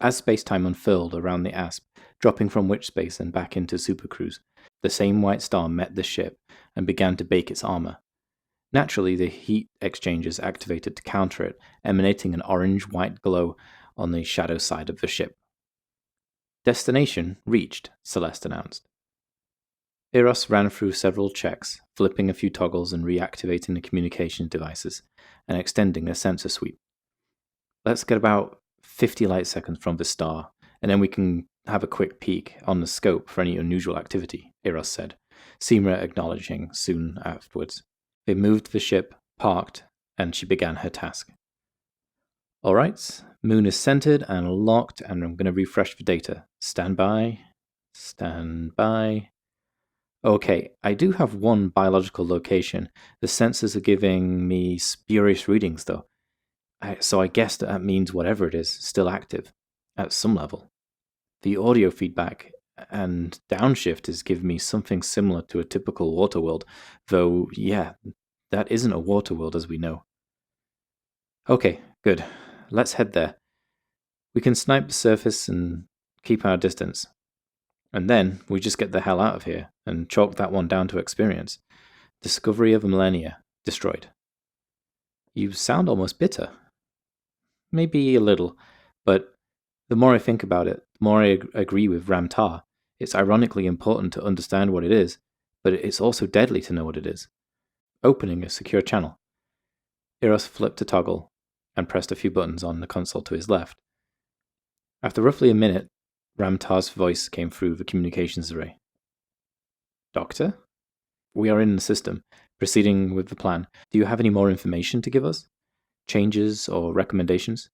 As space-time unfurled around the asp, dropping from witch space and back into supercruise, the same white star met the ship and began to bake its armor. Naturally, the heat exchangers activated to counter it, emanating an orange-white glow on the shadow side of the ship. Destination reached, Celeste announced. Eros ran through several checks, flipping a few toggles and reactivating the communication devices, and extending the sensor sweep. Let's get about 50 light seconds from the star, and then we can have a quick peek on the scope for any unusual activity, Eros said, Sima acknowledging soon afterwards. They moved the ship, parked, and she began her task. Alright, moon is centered and locked, and I'm going to refresh the data. Stand by. Okay, I do have one biological location. The sensors are giving me spurious readings, though. So I guess that means whatever it is, still active, at some level. The audio feedback and downshift is giving me something similar to a typical water world, though, yeah, that isn't a water world as we know. Okay, good. Let's head there. We can snipe the surface and keep our distance. And then we just get the hell out of here and chalk that one down to experience. Discovery of a millennia destroyed. You sound almost bitter. Maybe a little, but the more I think about it, the more I agree with Ramtar. It's ironically important to understand what it is, but it's also deadly to know what it is. Opening a secure channel. Eros flipped a toggle and pressed a few buttons on the console to his left. After roughly a minute, Ramtar's voice came through the communications array. Doctor? We are in the system, proceeding with the plan. Do you have any more information to give us? Changes or recommendations?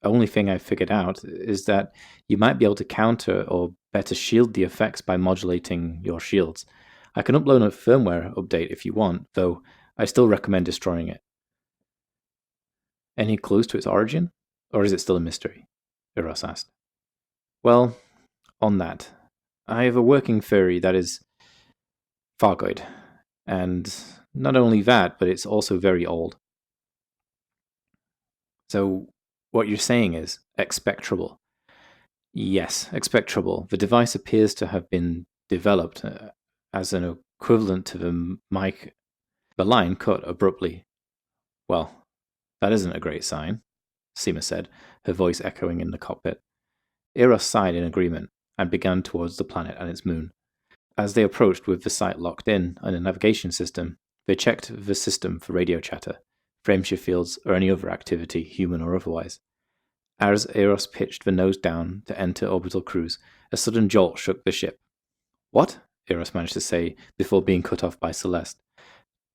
The only thing I've figured out is that you might be able to counter or better shield the effects by modulating your shields. I can upload a firmware update if you want, though I still recommend destroying it. Any clues to its origin? Or is it still a mystery? Eros asked. Well, on that, I have a working theory that is Fargoid. And not only that, but it's also very old. So what you're saying is expectrable. Yes, expectrable. The device appears to have been developed as an equivalent to the mic. The line cut abruptly. Well, that isn't a great sign, Sima said, her voice echoing in the cockpit. Eros sighed in agreement and began towards the planet and its moon. As they approached with the site locked in and a navigation system, they checked the system for radio chatter, frameshift fields, or any other activity, human or otherwise. As Eros pitched the nose down to enter orbital cruise, a sudden jolt shook the ship. What? Eros managed to say before being cut off by Celeste.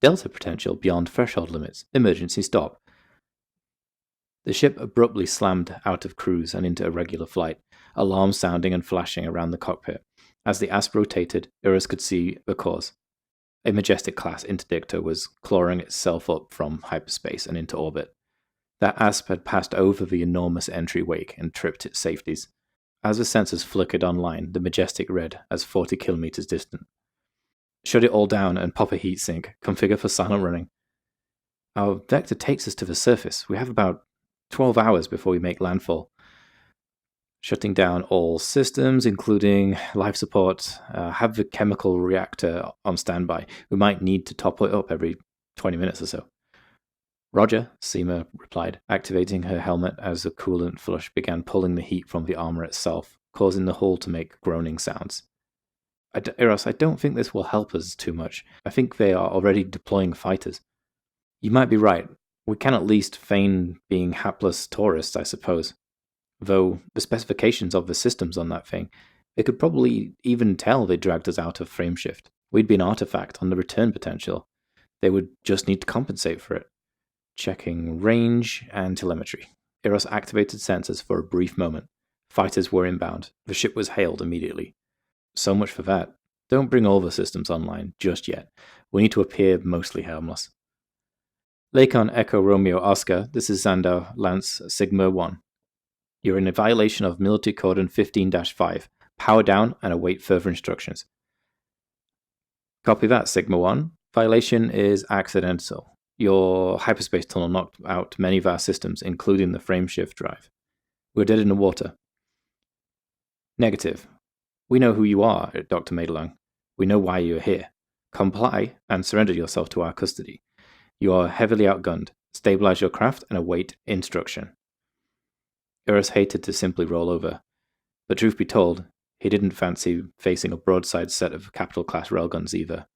Delta potential beyond threshold limits. Emergency stop. The ship abruptly slammed out of cruise and into irregular flight, alarms sounding and flashing around the cockpit. As the asp rotated, Eros could see the cause. A Majestic-class interdictor was clawing itself up from hyperspace and into orbit. That asp had passed over the enormous entry wake and tripped its safeties. As the sensors flickered online, the Majestic read as 40 kilometers distant. Shut it all down and pop a heatsink. Configure for silent running. Our vector takes us to the surface. We have about 12 hours before we make landfall. Shutting down all systems, including life support. Have the chemical reactor on standby. We might need to top it up every 20 minutes or so. Roger, Sima replied, activating her helmet as the coolant flush began pulling the heat from the armor itself, causing the hull to make groaning sounds. Eros, I don't think this will help us too much. I think they are already deploying fighters. You might be right. We can at least feign being hapless tourists, I suppose. Though the specifications of the systems on that thing, they could probably even tell they dragged us out of frameshift. We'd be an artifact on the return potential. They would just need to compensate for it. Checking range and telemetry. Eros activated sensors for a brief moment. Fighters were inbound. The ship was hailed immediately. So much for that. Don't bring all the systems online just yet. We need to appear mostly harmless. Lakon Echo Romeo Oscar, this is Xandar Lance Sigma 1. You're in a violation of Military Cordon 15-5. Power down and await further instructions. Copy that, Sigma 1. Violation is accidental. Your hyperspace tunnel knocked out many of our systems, including the frameshift drive. We're dead in the water. Negative. We know who you are, Dr. Madelung. We know why you are here. Comply and surrender yourself to our custody. You are heavily outgunned. Stabilize your craft and await instruction. Eros hated to simply roll over, but truth be told, he didn't fancy facing a broadside set of capital-class railguns either.